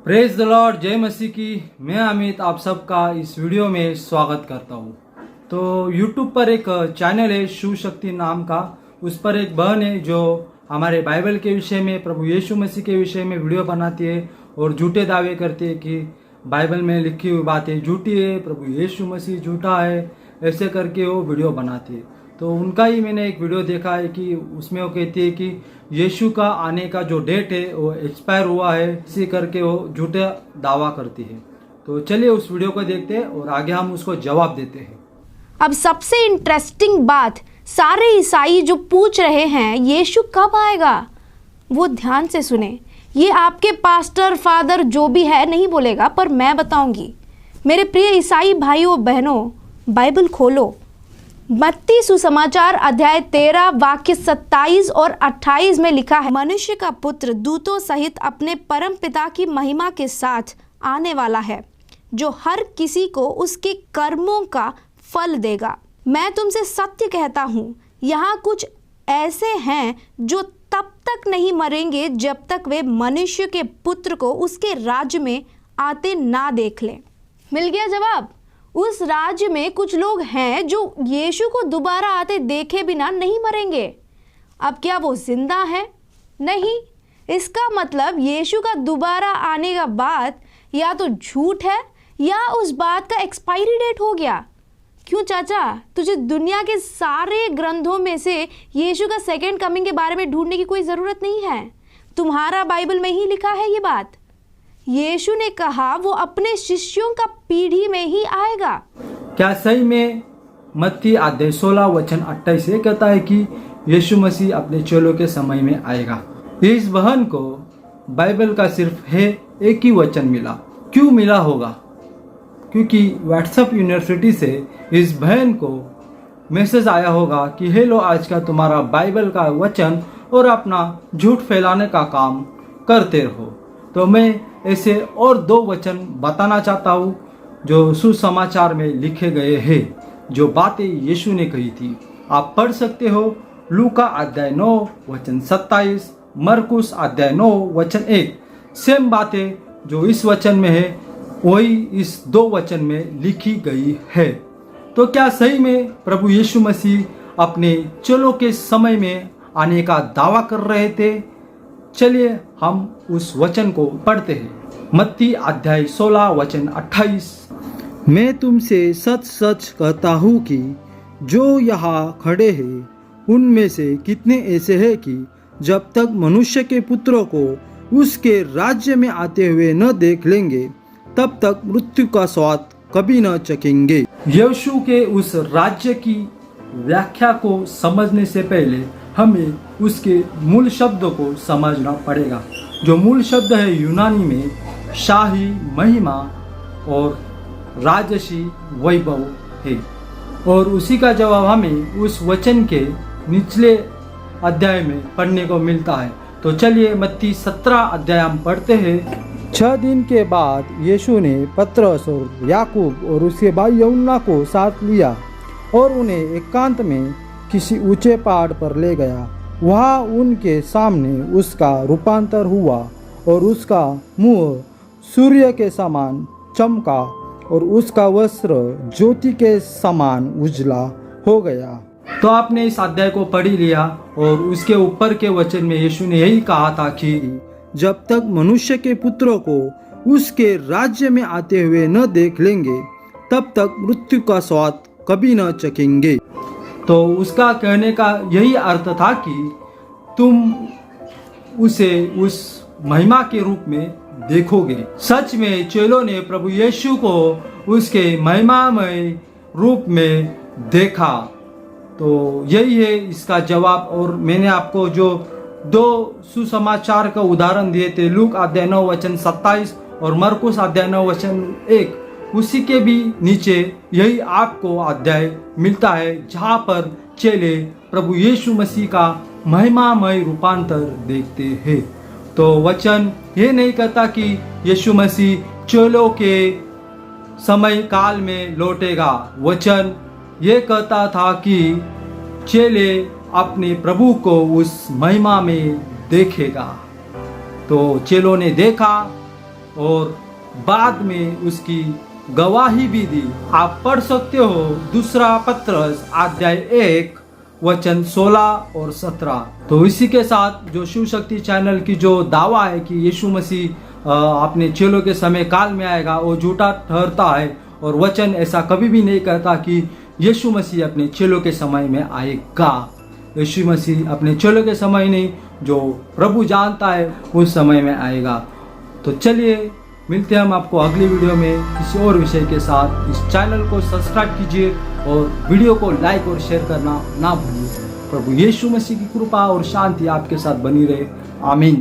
Praise the Lord, जय मसीह की। मैं अमित आप सबका इस वीडियो में स्वागत करता हूँ। तो यूट्यूब पर एक चैनल है शिव शक्ति नाम का। उस पर एक बहन है जो हमारे बाइबल के विषय में, प्रभु यीशु मसीह के विषय में वीडियो बनाती है और झूठे दावे करती है कि बाइबल में लिखी हुई बातें झूठी है, प्रभु यीशु मसीह झूठा है, ऐसे करके वो वीडियो बनाती है। तो उनका ही मैंने एक वीडियो देखा है कि उसमें वो कहती है कि यीशु का आने का जो डेट है वो एक्सपायर हुआ है, इसी करके वो झूठा दावा करती है। तो चलिए उस वीडियो को देखते हैं और आगे हम उसको जवाब देते हैं। अब सबसे इंटरेस्टिंग बात, सारे ईसाई जो पूछ रहे हैं यीशु कब आएगा, वो ध्यान से सुने। ये आपके पास्टर फादर जो भी है नहीं बोलेगा, पर मैं बताऊंगी। मेरे प्रिय ईसाई भाइयों बहनों, बाइबल खोलो। मत्ती सुसमाचार अध्याय 13 वाक्य 27 और 28 में लिखा है, मनुष्य का पुत्र दूतों सहित अपने परम पिता की महिमा के साथ आने वाला है, जो हर किसी को उसके कर्मों का फल देगा। मैं तुमसे सत्य कहता हूँ, यहाँ कुछ ऐसे हैं जो तब तक नहीं मरेंगे जब तक वे मनुष्य के पुत्र को उसके राज्य में आते ना देख लें। मिल गया जवाब। उस राज्य में कुछ लोग हैं जो यीशु को दोबारा आते देखे बिना नहीं मरेंगे। अब क्या वो जिंदा है? नहीं। इसका मतलब यीशु का दोबारा आने का बात या तो झूठ है या उस बात का एक्सपायरी डेट हो गया। क्यों चाचा, तुझे दुनिया के सारे ग्रंथों में से यीशु का सेकेंड कमिंग के बारे में ढूंढने की कोई ज़रूरत नहीं है। तुम्हारा बाइबल में ही लिखा है ये बात। यीशु ने कहा वो अपने शिष्यों का पीढ़ी में ही आएगा। क्या सही में मत्ती अध्याय 16 वचन 28 से कहता है कि यीशु मसीह अपने चेलों के समय में आएगा? इस बहन को बाइबल का सिर्फ है एक ही वचन मिला। क्यों मिला होगा? क्योंकि व्हाट्सएप यूनिवर्सिटी से इस बहन को मैसेज आया होगा कि हेलो, आज का तुम्हारा बाइबल का वचन और अपना झूठ फैलाने का काम करते रहो। तो मैं ऐसे और 2 वचन बताना चाहता हूँ जो सुसमाचार में लिखे गए हैं, जो बातें यीशु ने कही थी। आप पढ़ सकते हो। लूका अध्याय 9 वचन 27, मरकुस अध्याय 9 वचन 1। सेम बातें जो इस वचन में है वही इस 2 वचन में लिखी गई है। तो क्या सही में प्रभु यीशु मसीह अपने चेलों के समय में आने का दावा कर रहे थे? चलिए हम उस वचन को पढ़ते हैं। मत्ती अध्याय 16 वचन 28। मैं तुमसे सच सच कहता हूँ कि जो यहाँ खड़े हैं उनमें से कितने ऐसे हैं कि जब तक मनुष्य के पुत्रों को उसके राज्य में आते हुए न देख लेंगे तब तक मृत्यु का स्वाद कभी न चखेंगे। यीशु के उस राज्य की व्याख्या को समझने से पहले हमें उसके मूल शब्द को समझना पड़ेगा। जो मूल शब्द है यूनानी में शाही महिमा और राजसी वैभव है, और उसी का जवाब हमें उस वचन के निचले अध्याय में पढ़ने को मिलता है। तो चलिए मत्ती 17 अध्याय हम पढ़ते हैं। 6 दिन के बाद यीशु ने पतरस और याकूब और उसके भाई यूहन्ना को साथ लिया और उन्हें एकांत में किसी ऊंचे पहाड़ पर ले गया। वहाँ उनके सामने उसका रूपांतर हुआ और उसका मुंह सूर्य के समान चमका और उसका वस्त्र ज्योति के समान उजला हो गया। तो आपने इस अध्याय को पढ़ लिया और उसके ऊपर के वचन में यीशु ने यही कहा था कि जब तक मनुष्य के पुत्रों को उसके राज्य में आते हुए न देख लेंगे तब तक मृत्यु का स्वाद कभी न चखेंगे। तो उसका कहने का यही अर्थ था कि तुम उसे उस महिमा के रूप में देखोगे। सच में चेलों ने प्रभु यीशु को उसके महिमामय रूप में देखा। तो यही है इसका जवाब। और मैंने आपको जो 2 सुसमाचार का उदाहरण दिए थे, लूक अध्याय 9 वचन 27 और मरकुस अध्याय 9 वचन 1, उसी के भी नीचे यही आपको अध्याय मिलता है जहाँ पर चेले प्रभु यीशु मसीह का महिमामय रूपांतर देखते हैं। तो वचन ये नहीं कहता कि यीशु मसीह चेलों के समय काल में लौटेगा। वचन ये कहता था कि चेले अपने प्रभु को उस महिमा में देखेगा। तो चेलों ने देखा और बाद में उसकी गवाही भी दी। आप पढ़ सकते हो दूसरा पत्रस अध्याय 1 वचन 16 और 17। तो इसी के साथ जो शिव शक्ति चैनल की जो दावा है कि यीशु मसीह अपने चेलों के समय काल में आएगा, वो झूठा ठहरता है। और वचन ऐसा कभी भी नहीं कहता कि यीशु मसीह अपने चेलों के समय में आएगा। यीशु मसीह अपने चेलों के समय नहीं, जो प्रभु जानता है उस समय में आएगा। तो चलिए मिलते हैं हम आपको अगली वीडियो में किसी और विषय के साथ। इस चैनल को सब्सक्राइब कीजिए और वीडियो को लाइक और शेयर करना ना भूलिए। प्रभु यीशु मसीह की कृपा और शांति आपके साथ बनी रहे। आमीन।